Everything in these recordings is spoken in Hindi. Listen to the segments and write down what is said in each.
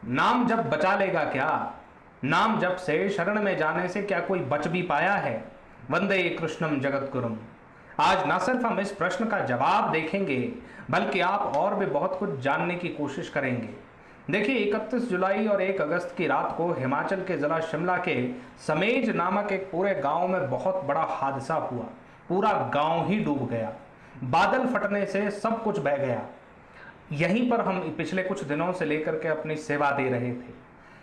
नाम जप बचा लेगा क्या? नाम जप से शरण में जाने से क्या कोई बच भी पाया है? वंदे कृष्णम जगतगुरुम। आज न सिर्फ हम इस प्रश्न का जवाब देखेंगे बल्कि आप और भी बहुत कुछ जानने की कोशिश करेंगे। देखिए, 31 जुलाई और 1 अगस्त की रात को हिमाचल के जिला शिमला के समेज नामक एक पूरे गांव में बहुत बड़ा हादसा हुआ। पूरा गांव ही डूब गया। बादल फटने से सब कुछ बह गया। यहीं पर हम पिछले कुछ दिनों से लेकर के अपनी सेवा दे रहे थे।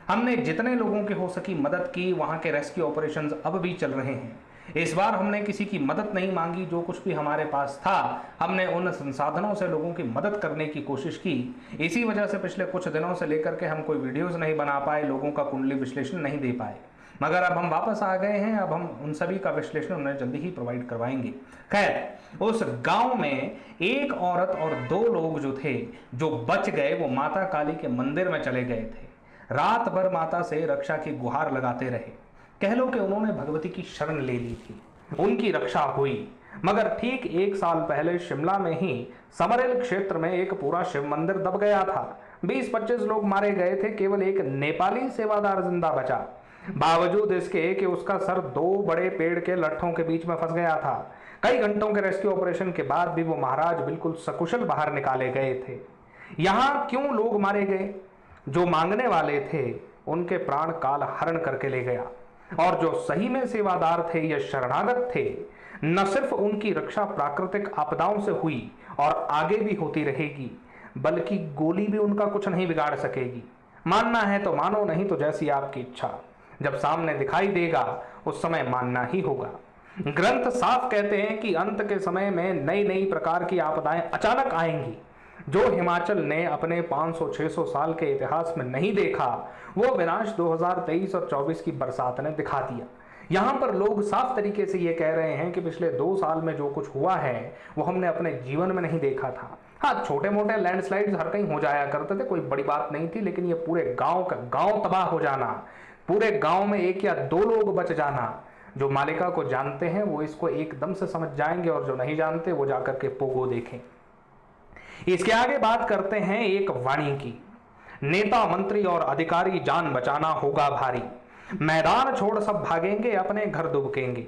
हमने जितने लोगों की हो सकी मदद की। वहां के रेस्क्यू ऑपरेशंस अब भी चल रहे हैं। इस बार हमने किसी की मदद नहीं मांगी। जो कुछ भी हमारे पास था हमने उन संसाधनों से लोगों की मदद करने की कोशिश की। इसी वजह से पिछले कुछ दिनों से लेकर के हम कोई वीडियोस नहीं बना पाए, लोगों का कुंडली विश्लेषण नहीं दे पाए, मगर अब हम वापस आ गए हैं। अब हम उन सभी का विश्लेषण उन्हें जल्दी ही प्रोवाइड करवाएंगे। खैर, उस गांव में एक औरत और 2 लोग जो थे, जो बच गए, वो माता काली के मंदिर में चले गए थे। रात भर माता से रक्षा की गुहार लगाते रहे। कह लो कि उन्होंने भगवती की शरण ले ली थी, उनकी रक्षा हुई। मगर ठीक 1 साल पहले शिमला में ही समरेल क्षेत्र में एक पूरा शिव मंदिर दब गया था। 20-25 लोग मारे गए थे। केवल एक नेपाली सेवादार जिंदा बचा, बावजूद इसके कि उसका सर 2 बड़े पेड़ के लट्ठों के बीच में फंस गया था। कई घंटों के रेस्क्यू ऑपरेशन के बाद भी वो महाराज बिल्कुल सकुशल बाहर निकाले गए थे। यहां क्यों लोग मारे गए? जो मांगने वाले थे उनके प्राण काल हरण करके ले गया, और जो सही में सेवादार थे या शरणागत थे, न सिर्फ उनकी रक्षा प्राकृतिक आपदाओं से हुई और आगे भी होती रहेगी, बल्कि गोली भी उनका कुछ नहीं बिगाड़ सकेगी। मानना है तो मानो, नहीं तो जैसी आपकी इच्छा। जब सामने दिखाई देगा उस समय मानना ही होगा। ग्रंथ साफ कहते हैं कि अंत के समय में नई नई प्रकार की आपदाएं अचानक आएंगी। जो हिमाचल ने अपने 500-600 साल के इतिहास में नहीं देखा, वो विनाश 2023 और 24 की बरसात ने दिखा दिया। यहां पर लोग साफ तरीके से ये कह रहे हैं कि पिछले 2 साल में जो कुछ हुआ है वो हमने अपने जीवन में नहीं देखा था। हाँ, छोटे मोटे लैंडस्लाइड्स हर कहीं हो जाया करते थे, कोई बड़ी बात नहीं थी, लेकिन ये पूरे गांव का गांव तबाह हो जाना, पूरे गांव में 1 या 2 लोग बच जाना, जो मालिका को जानते हैं वो इसको एकदम से समझ जाएंगे, और जो नहीं जानते वो जाकर के पोगो देखें। इसके आगे बात करते हैं एक वाणी की। नेता, मंत्री और अधिकारी जान बचाना होगा भारी, मैदान छोड़ सब भागेंगे, अपने घर दुबकेंगे।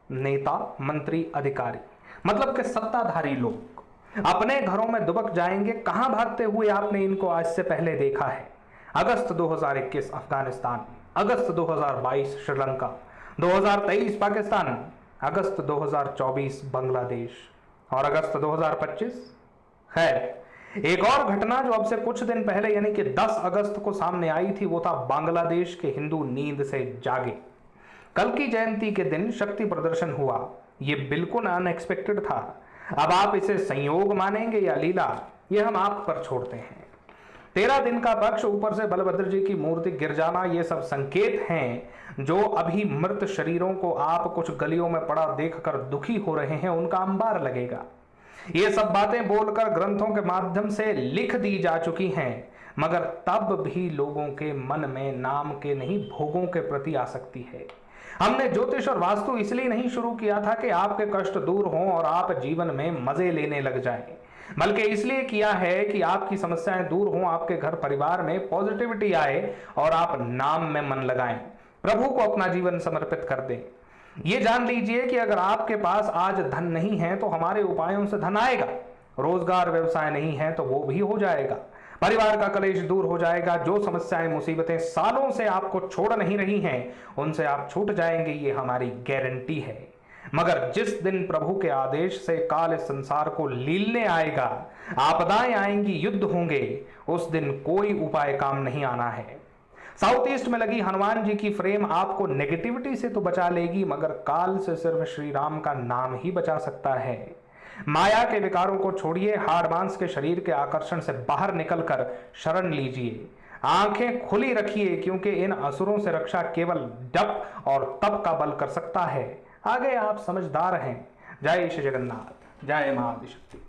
नेता, मंत्री, अधिकारी मतलब कि सत्ताधारी लोग अपने घरों में दुबक जाएंगे। कहां भागते हुए आपने इनको आज से पहले देखा है? अगस्त 2021 अफगानिस्तान, अगस्त 2022 श्रीलंका, 2023 पाकिस्तान, अगस्त 2024 बांग्लादेश और अगस्त 2025। खैर, एक और घटना जो अब से कुछ दिन पहले यानी कि 10 अगस्त को सामने आई थी, वो था बांग्लादेश के हिंदू नींद से जागे। कल की जयंती के दिन शक्ति प्रदर्शन हुआ। ये बिल्कुल अनएक्सपेक्टेड था। अब आप इसे संयोग मानेंगे या लीला, ये हम आप पर छोड़ते हैं। 13 दिन का पक्ष, ऊपर से बलभद्र जी की मूर्ति गिर जाना, ये सब संकेत हैं। जो अभी मृत शरीरों को आप कुछ गलियों में पड़ा देखकर दुखी हो रहे हैं, उनका अंबार लगेगा। ये सब बातें बोलकर ग्रंथों के माध्यम से लिख दी जा चुकी हैं, मगर तब भी लोगों के मन में नाम के नहीं, भोगों के प्रति आसक्ति है। हमने ज्योतिष और वास्तु इसलिए नहीं शुरू किया था कि आपके कष्ट दूर हों और आप जीवन में मजे लेने लग जाएं, बल्कि इसलिए किया है कि आपकी समस्याएं दूर हों, आपके घर परिवार में पॉजिटिविटी आए और आप नाम में मन लगाएं, प्रभु को अपना जीवन समर्पित कर दें। ये जान लीजिए कि अगर आपके पास आज धन नहीं है तो हमारे उपायों से धन आएगा। रोजगार व्यवसाय नहीं है तो वो भी हो जाएगा। परिवार का कलेश दूर हो जाएगा। जो समस्याएं मुसीबतें सालों से आपको छोड़ नहीं रही हैं, उनसे आप छूट जाएंगे, ये हमारी गारंटी है। मगर जिस दिन प्रभु के आदेश से काल इस संसार को लीलने आएगा, आपदाएं आएंगी, युद्ध होंगे, उस दिन कोई उपाय काम नहीं आना है। साउथ ईस्ट में लगी हनुमान जी की फ्रेम आपको नेगेटिविटी से तो बचा लेगी, मगर काल से सिर्फ श्री राम का नाम ही बचा सकता है। माया के विकारों को छोड़िए, हाड़ मांस के शरीर के आकर्षण से बाहर निकलकर शरण लीजिए। आंखें खुली रखिए, क्योंकि इन असुरों से रक्षा केवल जप और तप का बल कर सकता है। आगे आप समझदार हैं। जय श्री जगन्नाथ, जय मां आदिशक्ति।